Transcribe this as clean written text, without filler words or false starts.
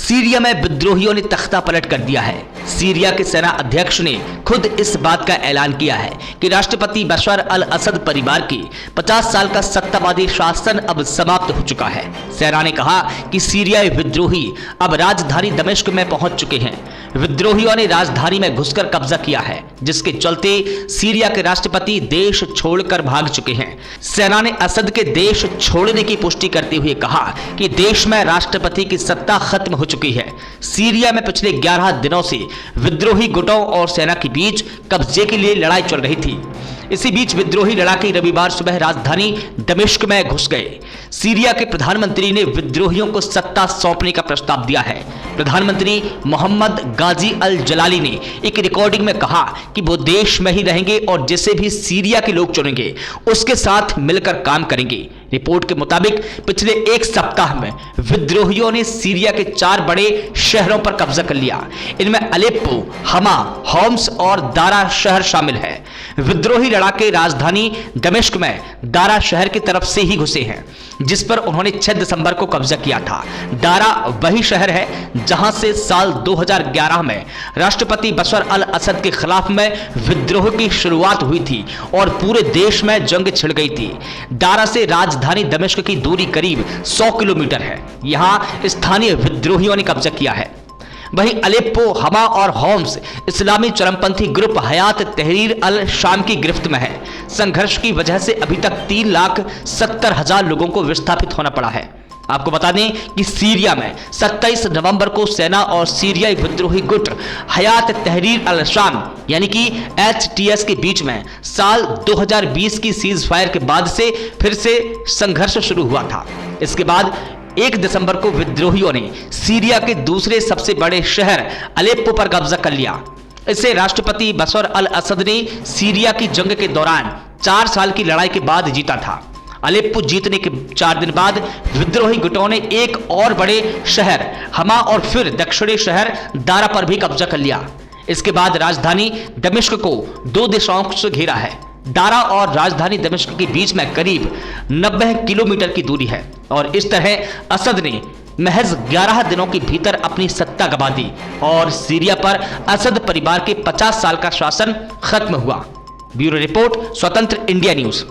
Syria में विद्रोहियों ने तख्ता पलट कर दिया है। सीरिया के सेना अध्यक्ष ने खुद इस बात का ऐलान किया है कि राष्ट्रपति बशर अल असद परिवार की 50 साल का सत्तावादी शासन अब समाप्त हो चुका है। सेना ने कहा कि सीरियाई विद्रोही अब राजधानी दमिश्क में पहुंच चुके हैं। विद्रोहियों ने राजधानी में घुसकर कब्जा किया है, जिसके चलते सीरिया के राष्ट्रपति देश छोड़कर भाग चुके हैं। सेना ने असद के देश छोड़ने की पुष्टि करते हुए कहा कि देश में राष्ट्रपति की सत्ता खत्म हो चुकी है। सीरिया में पिछले 11 दिनों से विद्रोही गुटों और सेना के बीच कब्जे के लिए लड़ाई चल रही थी। इसी बीच विद्रोही लड़ाके रविवार सुबह राजधानी दमिश्क में घुस गए। सीरिया के प्रधानमंत्री ने विद्रोहियों को सत्ता सौंपने का प्रस्ताव दिया है। प्रधानमंत्री मोहम्मद गाजी अल जलाली ने एक रिकॉर्डिंग में कहा कि वो देश में ही रहेंगे और जिसे भी सीरिया के लोग चुनेंगे उसके साथ मिलकर काम करेंगे। रिपोर्ट के मुताबिक पिछले एक सप्ताह में विद्रोहियों ने सीरिया के 4 बड़े शहरों पर कब्जा कर लिया। इनमें अलेप्पो, हमा, होम्स और दारा शहर शामिल है। विद्रोही लड़ाके राजधानी दमिश्क में दारा शहर की तरफ से ही घुसे हैं, जिस पर उन्होंने 6 दिसंबर को कब्जा किया था। दारा वही शहर है जहां से साल 2011 में राष्ट्रपति बशर अल असद के खिलाफ में विद्रोह की शुरुआत हुई थी और पूरे देश में जंग छिड़ गई थी। दारा से राजधानी दमिश्क की दूरी करीब 100 किलोमीटर है। यहां स्थानीय विद्रोहियों ने कब्जा किया है। वहीं अलेप्पो, हमा और होम्स इस्लामी चरमपंथी ग्रुप हयात तहरीर अल शाम की गिरफ्त में है। संघर्ष की वजह से अभी तक 3,70,000 लोगों को विस्थापित होना पड़ा है। आपको बता दें कि सीरिया में 27 नवंबर को सेना और सीरियाई विद्रोही गुट हयात तहरीर अल शाम यानी कि HTS के बीच में साल 2020 की सीज फायर के बाद से फिर से संघर्ष शुरू हुआ था। इसके बाद 1 दिसंबर को विद्रोहियों ने सीरिया के दूसरे सबसे बड़े शहर अलेप्पो पर कब्जा कर लिया। इसे राष्ट्रपति बशर अल असद ने सीरिया की जंग के दौरान 4 साल की लड़ाई के बाद जीता था। अलेप्पो जीतने के 4 दिन बाद विद्रोही गुटों ने एक और बड़े शहर हमा और फिर दक्षिणी शहर दारा पर भी कब्जा कर लिया। इसके बाद राजधानी दमिश्क को 2 दिशाओं से घेरा है। दारा और राजधानी दमिश्क के बीच में करीब 90 किलोमीटर की दूरी है और इस तरह असद ने महज 11 दिनों के भीतर अपनी सत्ता गंवा दी और सीरिया पर असद परिवार के 50 साल का शासन खत्म हुआ। ब्यूरो रिपोर्ट, स्वतंत्र इंडिया न्यूज।